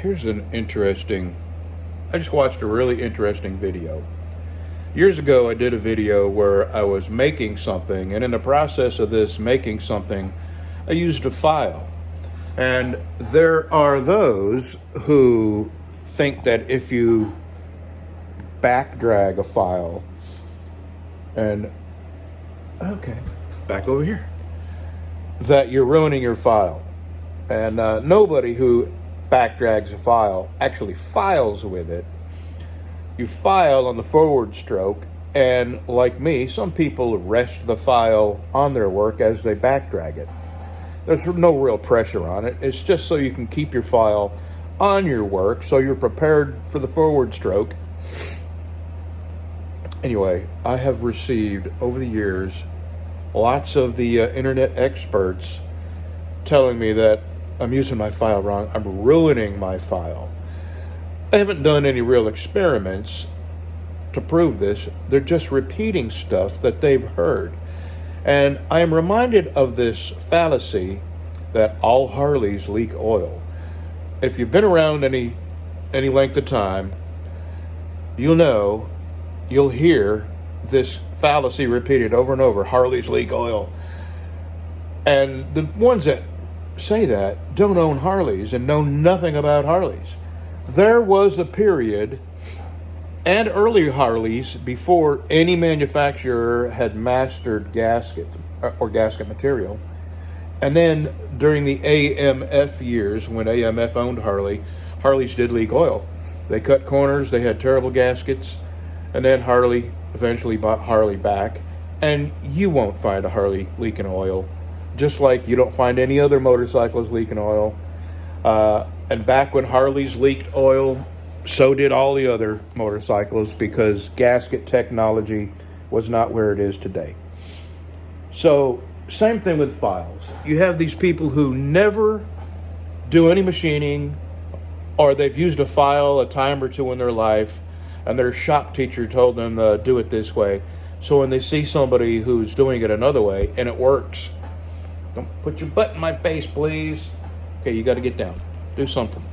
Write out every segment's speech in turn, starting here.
Here's I just watched a really interesting video. Years ago, I did a video where I was making something, and in the process of this making something, I used a file. And there are those who think that if you back drag a file back over here, that you're ruining your file. And nobody who back drags a file actually files with it. You file on the forward stroke, and like me, some people rest the file on their work as they back drag it. There's no real pressure on it. It's just so you can keep your file on your work, so you're prepared for the forward stroke. Anyway, I have received over the years lots of the internet experts telling me that I'm using my file wrong. I'm ruining my file. I haven't done any real experiments to prove this. They're just repeating stuff that they've heard. And I am reminded of this fallacy that all Harleys leak oil. If you've been around any length of time, you'll hear this fallacy repeated over and over. Harleys leak oil. And the ones that say that don't own Harleys and know nothing about Harleys. There was a period, and early Harleys, before any manufacturer had mastered gasket or gasket material. And then during the AMF years, when AMF owned Harleys did leak oil. They cut corners, they had terrible gaskets, and then Harley eventually bought Harley back. And you won't find a Harley leaking oil, just like you don't find any other motorcycles leaking oil. And back when Harleys leaked oil, so did all the other motorcycles, because gasket technology was not where it is today. So, same thing with files. You have these people who never do any machining, or they've used a file a time or two in their life, and their shop teacher told them to do it this way. So when they see somebody who's doing it another way, and it works, don't put your butt in my face, please. Okay, you got to get down. Do something.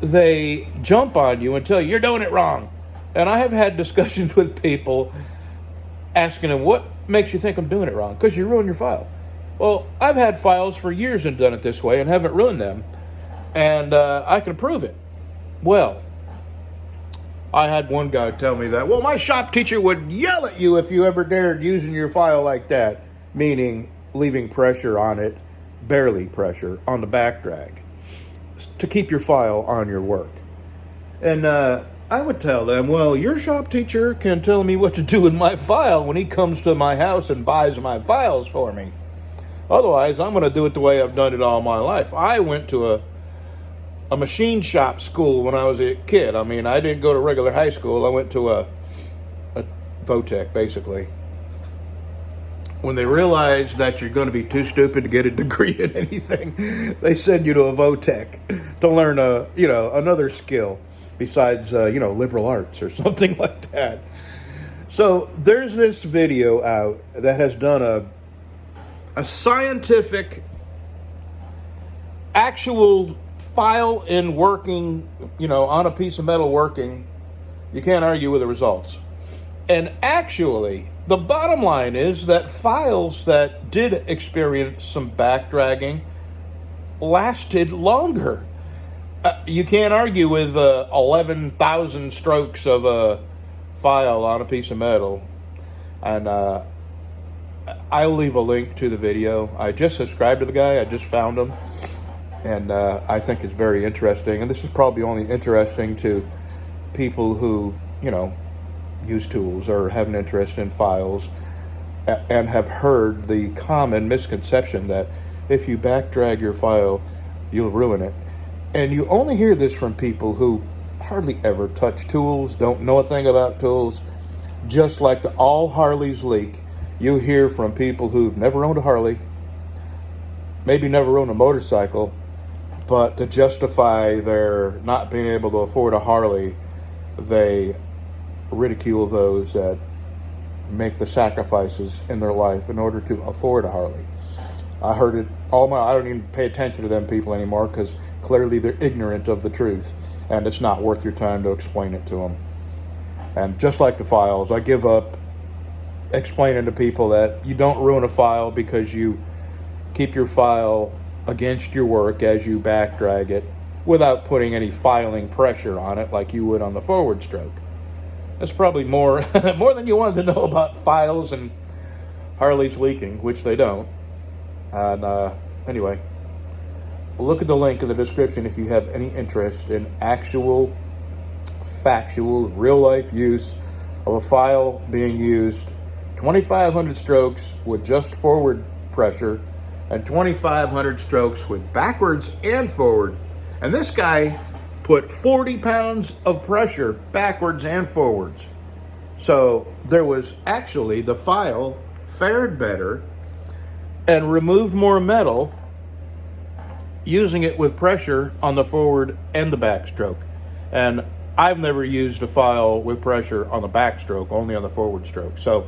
They jump on you and tell you, you're doing it wrong. And I have had discussions with people asking them, what makes you think I'm doing it wrong? Because you ruined your file. Well, I've had files for years and done it this way and haven't ruined them. And I can prove it. Well, I had one guy tell me that, well, my shop teacher would yell at you if you ever dared using your file like that, meaning leaving pressure on it, barely pressure, on the back drag, to keep your file on your work. And I would tell them, well, your shop teacher can tell me what to do with my file when he comes to my house and buys my files for me. Otherwise, I'm going to do it the way I've done it all my life. I went to a machine shop school when I was a kid. I mean, I didn't go to regular high school. I went to a VOTEC, basically. When they realize that you're going to be too stupid to get a degree in anything, they send you to a VOTEC to learn another skill besides liberal arts or something like that. So there's this video out that has done a scientific, actual file in working, on a piece of metal working. You can't argue with the results. And actually, the bottom line is that files that did experience some back dragging lasted longer. You can't argue with 11,000 strokes of a file on a piece of metal. And I'll leave a link to the video. I just subscribed to the guy. I just found him. And I think it's very interesting. And this is probably only interesting to people who, use tools or have an interest in files and have heard the common misconception that if you back drag your file, you'll ruin it. And you only hear this from people who hardly ever touch tools, don't know a thing about tools. Just like the all Harleys leak, you hear from people who've never owned a Harley, maybe never owned a motorcycle, but to justify their not being able to afford a Harley, they ridicule those that make the sacrifices in their life in order to afford a Harley. I heard it I don't even pay attention to them people anymore because clearly they're ignorant of the truth, and it's not worth your time to explain it to them. And just like the files, I give up explaining to people that you don't ruin a file because you keep your file against your work as you back drag it without putting any filing pressure on it like you would on the forward stroke. That's probably more more than you wanted to know about files and Harleys leaking, which they don't. And anyway, look at the link in the description if you have any interest in actual, factual, real-life use of a file being used 2,500 strokes with just forward pressure and 2,500 strokes with backwards and forward. And this guy put 40 pounds of pressure backwards and forwards. So there was actually, the file fared better and removed more metal using it with pressure on the forward and the backstroke. And I've never used a file with pressure on the backstroke, only on the forward stroke. So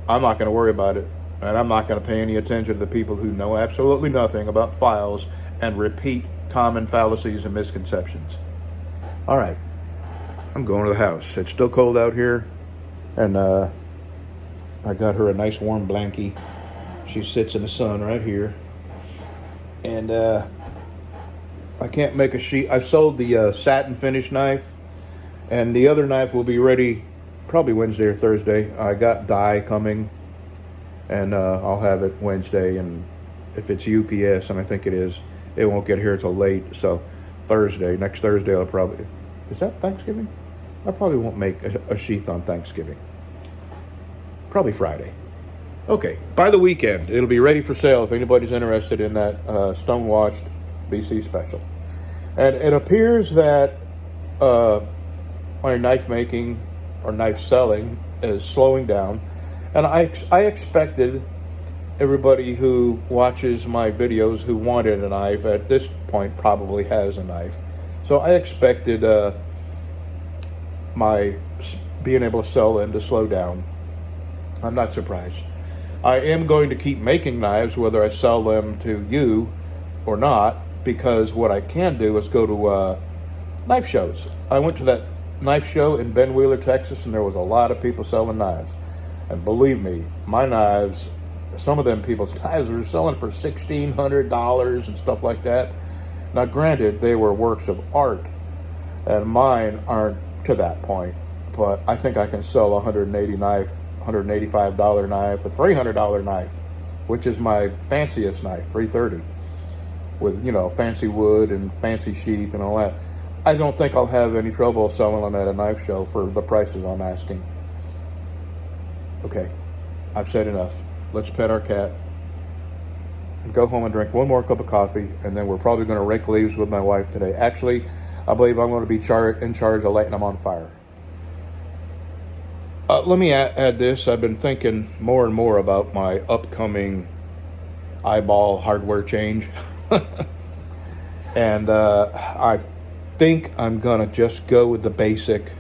I'm not going to worry about it. And I'm not going to pay any attention to the people who know absolutely nothing about files and repeat common fallacies and misconceptions. All right, I'm going to the house. It's still cold out here, and I got her a nice warm blankie. She sits in the sun right here, and I can't make a sheet. I sold the satin finish knife, and the other knife will be ready probably Wednesday or Thursday. I got dye coming, and I'll have it Wednesday, and if it's UPS, and I think it is, it won't get here till late. So next Thursday, I'll probably, is that Thanksgiving? I probably won't make a sheath on Thanksgiving. Probably Friday. Okay, by the weekend, it'll be ready for sale if anybody's interested in that stone-washed BC special. And it appears that my knife making or knife selling is slowing down. And I expected everybody who watches my videos who wanted a knife at this point probably has a knife. So I expected my being able to sell them to slow down. I'm not surprised. I am going to keep making knives whether I sell them to you or not, because what I can do is go to knife shows. I went to that knife show in Ben Wheeler, Texas, and there was a lot of people selling knives. And believe me, my knives, some of them people's knives were selling for $1,600 and stuff like that. Now, granted, they were works of art, and mine aren't to that point. But I think I can sell a $185 knife, a $300 knife, which is my fanciest knife, $330, with, you know, fancy wood and fancy sheath and all that. I don't think I'll have any trouble selling them at a knife show for the prices I'm asking. Okay, I've said enough. Let's pet our cat and go home and drink one more cup of coffee, and then we're probably going to rake leaves with my wife today. Actually, I believe I'm going to be in charge of lighting them on fire. Let me add this. I've been thinking more and more about my upcoming eyeball hardware change. And I think I'm going to just go with the basic.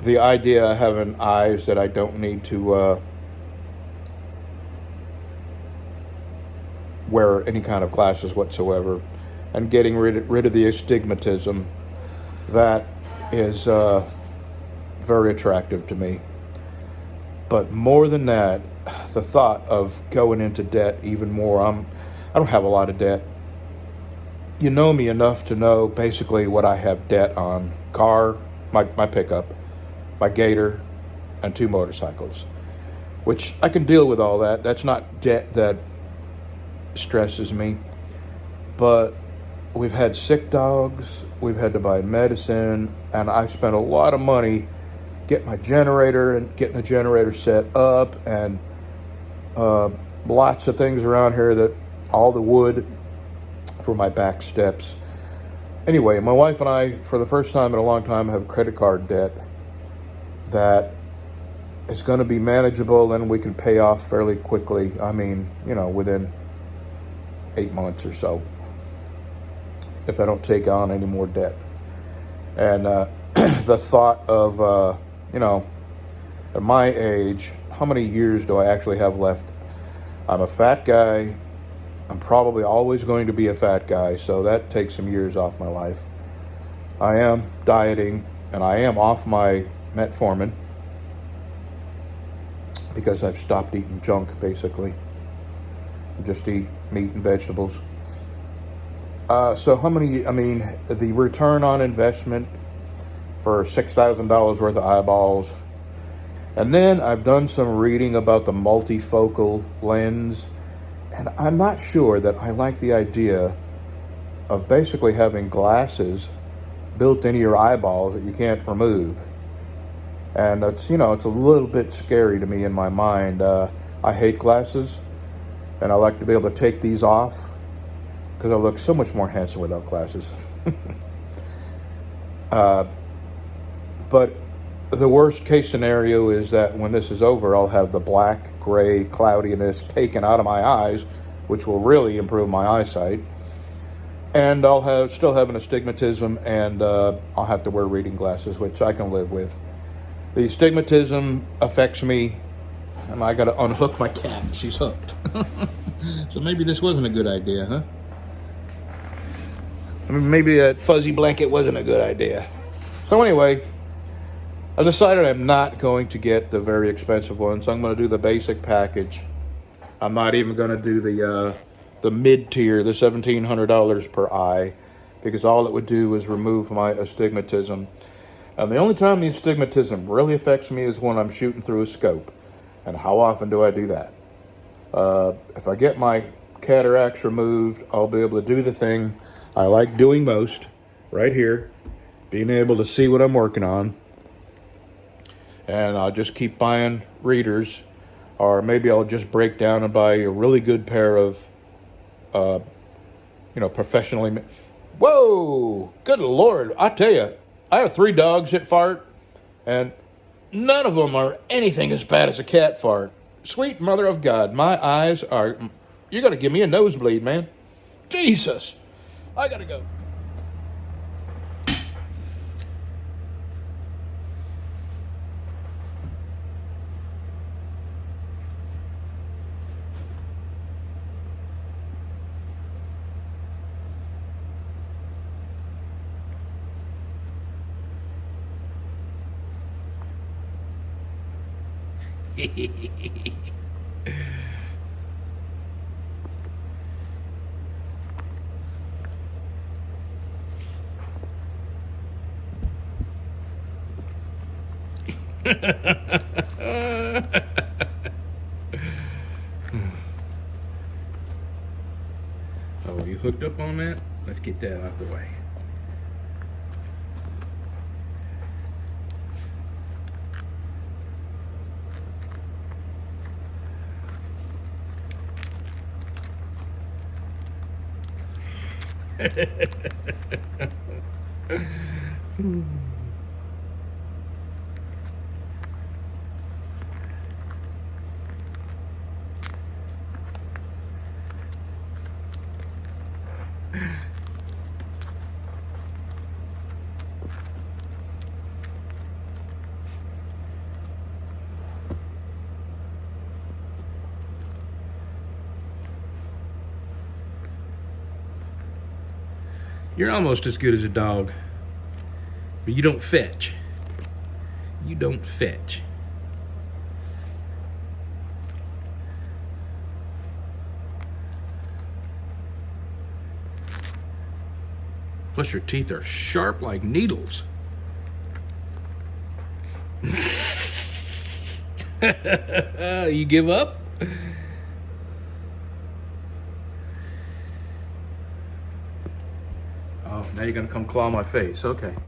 The idea of having eyes that I don't need to wear any kind of glasses whatsoever, and getting rid of the astigmatism that is very attractive to me. But more than that, the thought of going into debt even more. I don't have a lot of debt. You know me enough to know basically what I have debt on. Car, my pickup, my Gator, and 2 motorcycles, which I can deal with all that. That's not debt that stresses me. But we've had sick dogs, we've had to buy medicine, and I've spent a lot of money getting my generator and getting the generator set up, and lots of things around here, that all the wood for my back steps. Anyway, my wife and I, for the first time in a long time, have credit card debt that is going to be manageable and we can pay off fairly quickly. I mean, you know, within 8 months or so, if I don't take on any more debt. And the thought of, you know, at my age, how many years do I actually have left? I'm a fat guy. I'm probably always going to be a fat guy, so that takes some years off my life. I am dieting, and I am off my metformin because I've stopped eating junk, basically. I just eat meat and vegetables. So how many, the return on investment for $6,000 worth of eyeballs. And then I've done some reading about the multifocal lens, and I'm not sure that I like the idea of basically having glasses built into your eyeballs that you can't remove. And it's, it's a little bit scary to me in my mind. I hate glasses, and I like to be able to take these off because I look so much more handsome without glasses. But the worst case scenario is that when this is over, I'll have the black, gray cloudiness taken out of my eyes, which will really improve my eyesight. And I'll still have an astigmatism, and I'll have to wear reading glasses, which I can live with. The astigmatism affects me, and I got to unhook my cat. She's hooked. So maybe this wasn't a good idea, huh? Maybe that fuzzy blanket wasn't a good idea. So anyway, I decided I'm not going to get the very expensive one, so I'm going to do the basic package. I'm not even going to do the mid-tier, the $1,700 per eye, because all it would do is remove my astigmatism. And the only time the astigmatism really affects me is when I'm shooting through a scope. And how often do I do that? If I get my cataracts removed, I'll be able to do the thing I like doing most, right here, being able to see what I'm working on. And I'll just keep buying readers, or maybe I'll just break down and buy a really good pair of, professionally. Whoa! Good Lord! I tell you, I have 3 dogs that fart, and none of them are anything as bad as a cat fart. Sweet mother of God, my eyes are. You're gonna give me a nosebleed, man. Jesus, I gotta go. Oh, you hooked up on that? Let's get that out the way. You're almost as good as a dog, but you don't fetch. You don't fetch. Plus your teeth are sharp like needles. You give up? Oh, now you're gonna come claw my face. Okay.